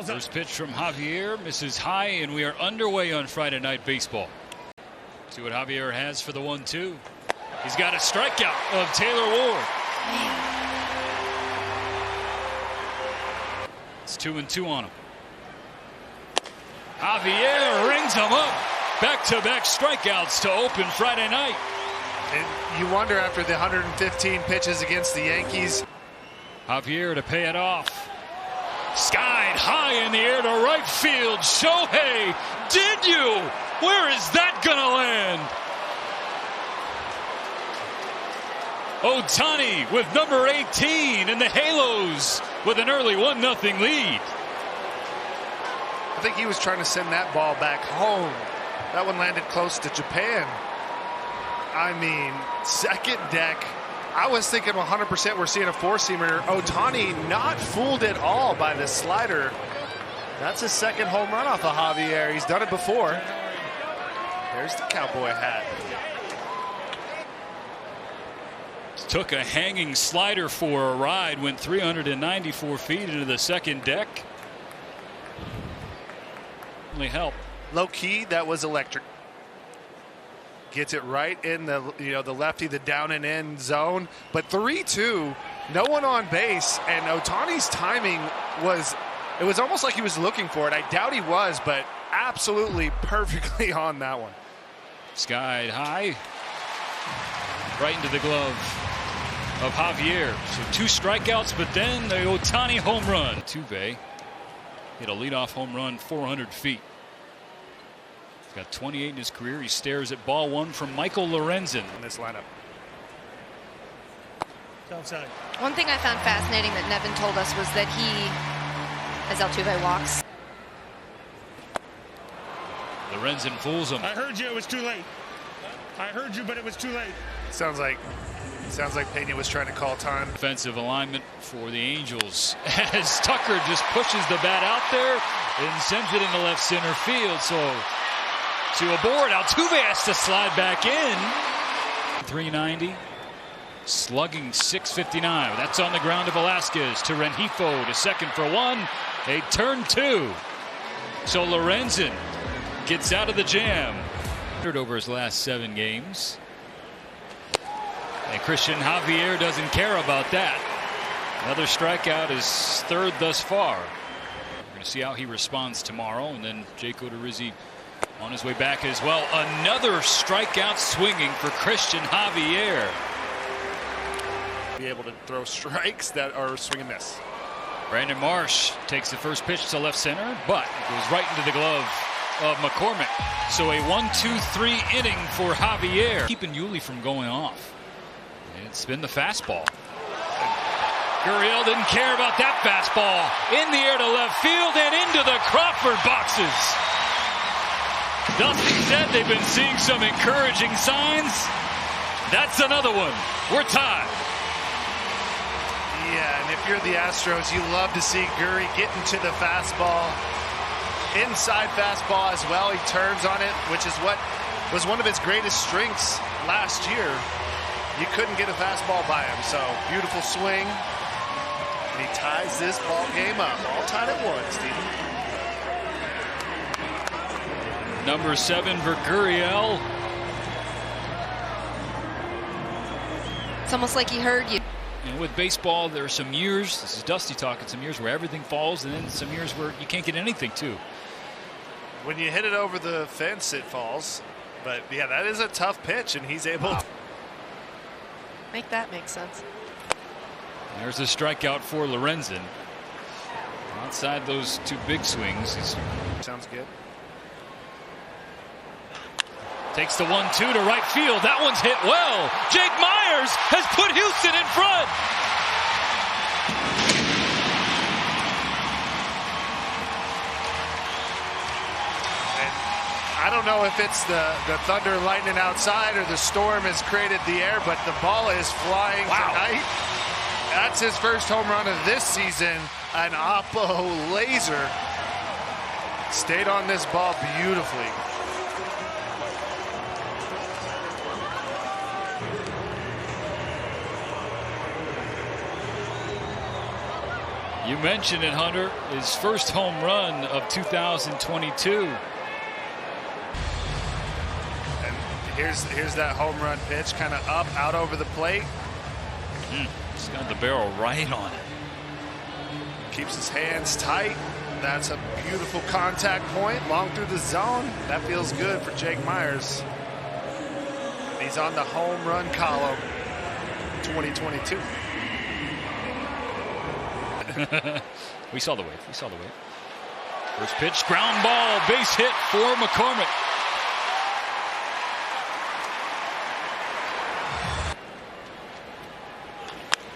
First pitch from Javier misses high, and we are underway on Friday Night Baseball. See what Javier has for the 1-2. He's got a strikeout of Taylor Ward. It's 2-2 on him. Javier rings him up. Back-to-back strikeouts to open Friday night. And you wonder after the 115 pitches against the Yankees. Javier to pay it off. Skied high in the air to right field. Shohei, did you? Where is that gonna land? Ohtani with number 18 and the Halos with an early 1-0 lead. I think he was trying to send that ball back home. That one landed close to Japan. I mean, second deck. I was thinking 100% we're seeing a four-seamer. Ohtani not fooled at all by the slider. That's his second home run off of Javier. He's done it before. There's the cowboy hat. Took a hanging slider for a ride, went 394 feet into the second deck. Only help. Low key, that was electric. Gets it right in the the lefty, the down and in zone. But 3-2, no one on base, and Ohtani's timing was almost like he was looking for it. I doubt he was, but absolutely perfectly on that one. Skied high, right into the glove of Javier. So 2 strikeouts, but then the Ohtani home run. Tuve hit a leadoff home run 400 feet. He's got 28 in his career. He stares at ball 1 from Michael Lorenzen in this lineup. Outside. One thing I found fascinating that Nevin told us was that he, as Altuve walks. Lorenzen fools him. I heard you, it was too late. I heard you, but it was too late. Sounds like Pena was trying to call time. Defensive alignment for the Angels as Tucker just pushes the bat out there and sends it into left center field. So to a board, Altuve has to slide back in. 390, slugging 659. That's on the ground to Velasquez, to Rengifo, to second for 1. A turn 2. So Lorenzen gets out of the jam. Over his last 7 games. And Christian Javier doesn't care about that. Another strikeout, is 3rd thus far. We're going to see how he responds tomorrow. And then Jake Odorizzi on his way back as well. Another strikeout swinging for Christian Javier. Be able to throw strikes that are swing and miss. Brandon Marsh takes the first pitch to left center, but it goes right into the glove of McCormick. So a 1-2-3 inning for Javier. Keeping Yuli from going off. It's been the fastball. Gurriel didn't care about that fastball. In the air to left field and into the Crawford boxes. Dusty said they've been seeing some encouraging signs. That's another one. We're tied. Yeah, and if you're the Astros, you love to see Gurry get into the fastball. Inside fastball as well. He turns on it, which is what was one of his greatest strengths last year. You couldn't get a fastball by him, so beautiful swing. And he ties this ball game up. All tied at 1, Stephen. Number 7 for Gurriel. It's almost like he heard you. And with baseball, there are some years, this is Dusty talking, some years where everything falls, and then some years where you can't get anything too. When you hit it over the fence, it falls. But yeah, that is a tough pitch, and he's able to Make that make sense. There's a strikeout for Lorenzen. Outside those 2 big swings. Sounds good. Takes the 1-2 to right field. That one's hit well. Jake Myers has put Houston in front. I don't know if it's the thunder and lightning outside or the storm has created the air, but the ball is flying tonight. That's his first home run of this season. An Oppo laser. Stayed on this ball beautifully. You mentioned it, Hunter. His first home run of 2022. And here's that home run pitch, kind of up, out over the plate. He's got the barrel right on it. Keeps his hands tight. That's a beautiful contact point, long through the zone. That feels good for Jake Meyers. He's on the home run column 2022. We saw the wave. We saw the wave. First pitch, ground ball, base hit for McCormick.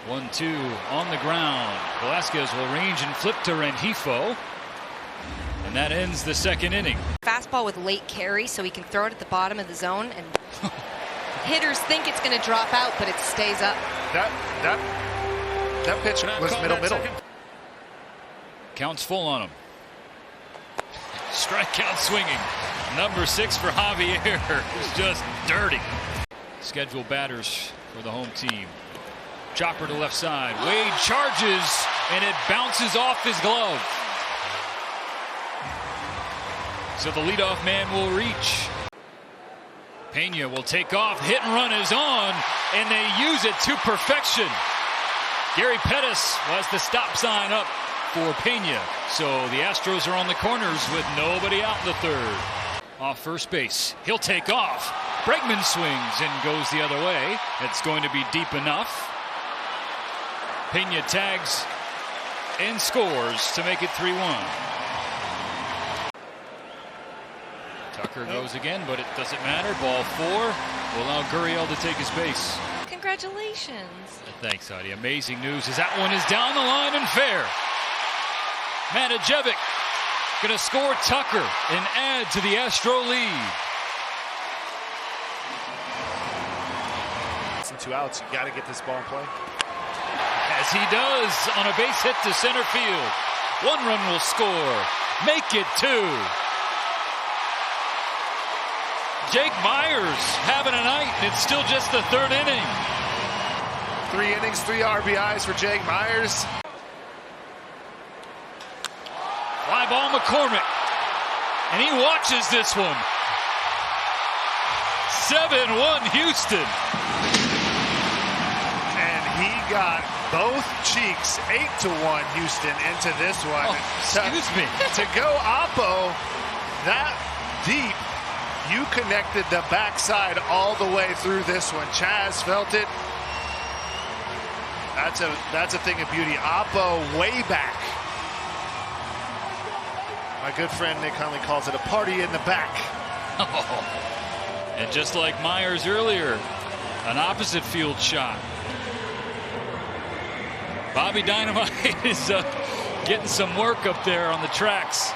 One-two on the ground. Velasquez will range and flip to Rengifo. And that ends the second inning. Fastball with late carry, so he can throw it at the bottom of the zone, and hitters think it's going to drop out, but it stays up. That pitch was middle. Counts full on him. Strikeout swinging. Number 6 for Javier, who's just dirty. Scheduled batters for the home team. Chopper to left side. Wade charges, and it bounces off his glove. So the leadoff man will reach. Pena will take off. Hit and run is on, and they use it to perfection. Gary Pettis was the stop sign up for Pena. So the Astros are on the corners with nobody out in the third. Off first base. He'll take off. Bregman swings and goes the other way. It's going to be deep enough. Pena tags and scores to make it 3-1. Tucker goes again, but it doesn't matter. Ball 4 will allow Gurriel to take his base. Congratulations. Thanks, Heidi. Amazing news as that one is down the line and fair. Manajevic going to score Tucker and add to the Astro lead. Some 2 outs. You got to get this ball in play. As he does on a base hit to center field. 1 run will score. Make it 2. Jake Meyers having a night, and it's still just the 3rd inning. 3 innings, 3 RBIs for Jake Meyers. Fly ball McCormick. And he watches this one. 7-1 Houston. And he got both cheeks 8-1 Houston into this one. Oh, excuse me. To go Oppo that deep, you connected the backside all the way through this one. Chaz felt it. That's a thing of beauty. Oppo way back. My good friend Nick Hunley calls it a party in the back. And just like Myers earlier, an opposite field shot. Bobby Dynamite is getting some work up there on the tracks.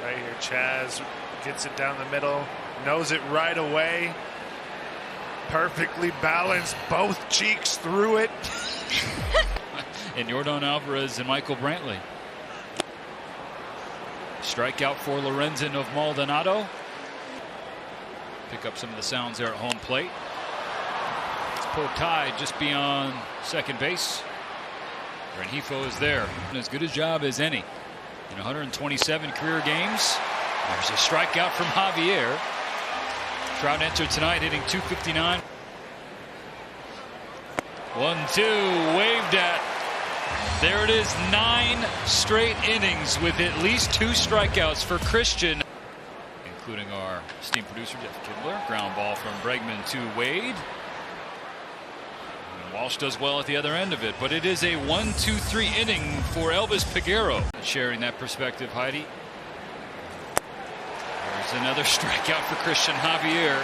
Right here, Chaz gets it down the middle, knows it right away. Perfectly balanced, both cheeks through it. And Yordan Alvarez and Michael Brantley. Strikeout for Lorenzen of Maldonado. Pick up some of the sounds there at home plate. It's poked high just beyond second base. Rengifo is there. As good a job as any. In 127 career games, there's a strikeout from Javier. Trout entered tonight hitting .259. 1-2 waved at. There it is, 9 straight innings with at least 2 strikeouts for Christian, including our esteemed producer Jeff Kibler. Ground ball from Bregman to Wade. And Walsh does well at the other end of it, but it is a 1-2-3 inning for Elvis Peguero. Sharing that perspective, Heidi. There's another strikeout for Christian Javier.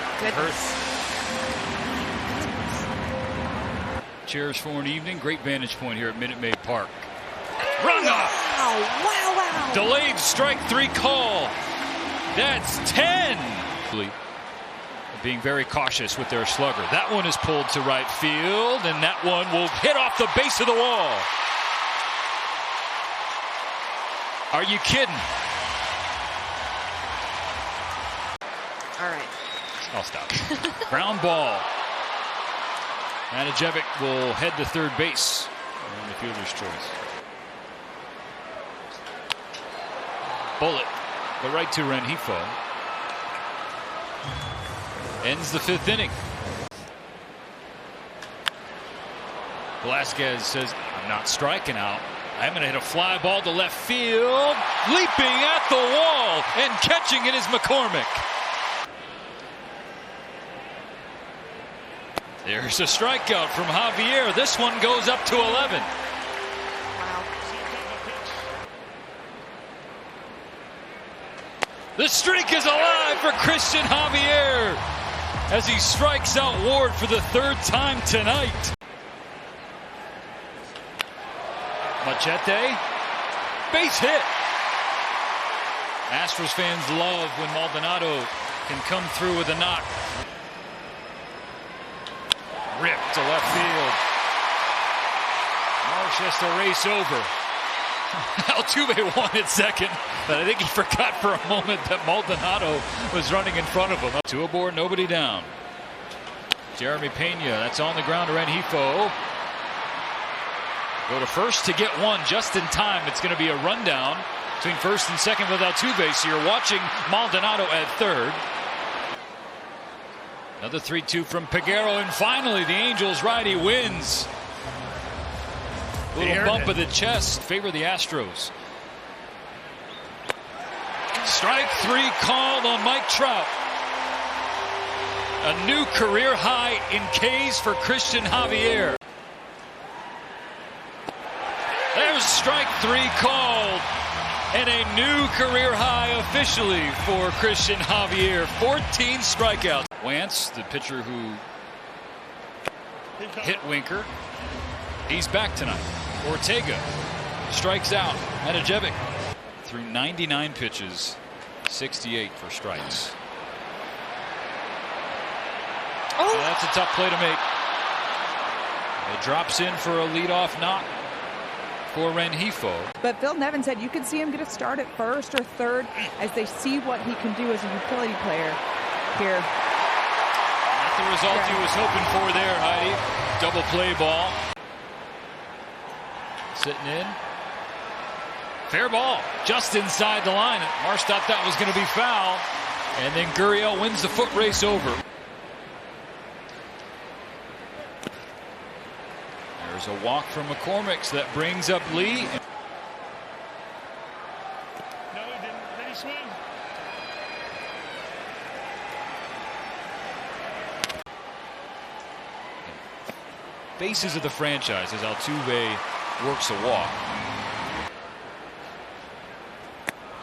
Cheers for an evening. Great vantage point here at Minute Maid Park. Run off! Wow. Delayed strike 3 call. That's 10. Being very cautious with their slugger. That one is pulled to right field, and that one will hit off the base of the wall. Are you kidding? All right. I'll stop. Ground ball. Anajevic will head to third base on the fielder's choice. Bullet, the right to Rengifo. Ends the 5th inning. Velasquez says, I'm not striking out. I'm going to hit a fly ball to left field. Leaping at the wall and catching it is McCormick. There's a strikeout from Javier. This one goes up to 11. Wow. The streak is alive for Christian Javier as he strikes out Ward for the 3rd time tonight. Machete, base hit. Astros fans love when Maldonado can come through with a knock. Ripped to left field. Marsh has to race over. Altuve won at second, but I think he forgot for a moment that Maldonado was running in front of him. 2 aboard, nobody down. Jeremy Pena, that's on the ground to Rengifo. Go to first to get one just in time. It's going to be a rundown between first and second with Altuve. So you're watching Maldonado at third. Another 3-2 from Peguero, and finally the Angels righty wins. A little bump of the chest, favor the Astros. Strike 3 called on Mike Trout. A new career high in Ks for Christian Javier. There's strike 3 called, and a new career high officially for Christian Javier. 14 strikeouts. Wance, the pitcher who hit Winker, he's back tonight. Ortega strikes out. Anajevic through 99 pitches, 68 for strikes. Oh. That's a tough play to make. It drops in for a leadoff knock for Rengifo. But Phil Nevin said you can see him get a start at first or third as they see what he can do as a utility player here. Not the result he was hoping for there, Heidi. Double play ball. Sitting in. Fair ball. Just inside the line. Marsh thought that was going to be foul. And then Gurriel wins the foot race over. There's a walk from McCormick, so that brings up Lee. No, he didn't. Did he swing? Faces of the franchise as Altuve works a walk.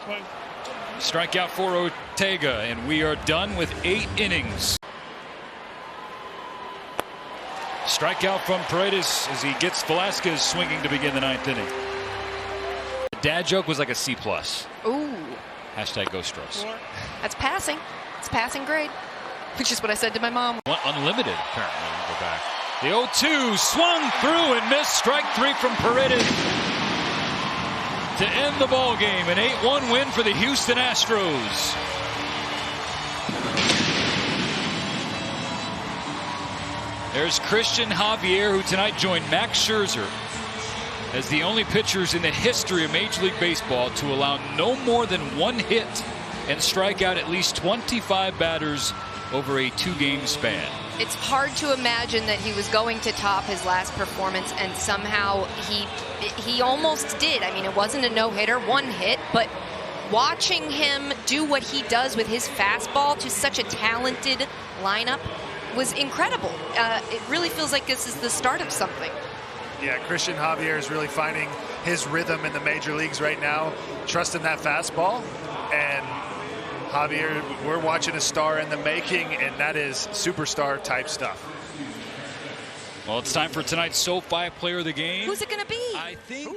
Swing. Strikeout for Ortega, and we are done with 8 innings. Strikeout from Paredes as he gets Velasquez swinging to begin the 9th inning. The dad joke was like a C+. Ooh. Hashtag Go Stros. That's passing. It's passing grade. Which is what I said to my mom. Unlimited, apparently. We'll go back. The 0-2 swung through and missed. Strike 3 from Paredes to end the ball game. An 8-1 win for the Houston Astros. There's Christian Javier, who tonight joined Max Scherzer as the only pitchers in the history of Major League Baseball to allow no more than 1 hit and strike out at least 25 batters over a 2-game span. It's hard to imagine that he was going to top his last performance, and somehow he almost did. I mean, it wasn't a no-hitter, 1 hit, but watching him do what he does with his fastball to such a talented lineup was incredible. It really feels like this is the start of something. Yeah, Christian Javier is really finding his rhythm in the major leagues right now, trusting that fastball. And Javier, we're watching a star in the making, and that is superstar type stuff. Well, it's time for tonight's SoFi Player of the Game. Who's it going to be? I think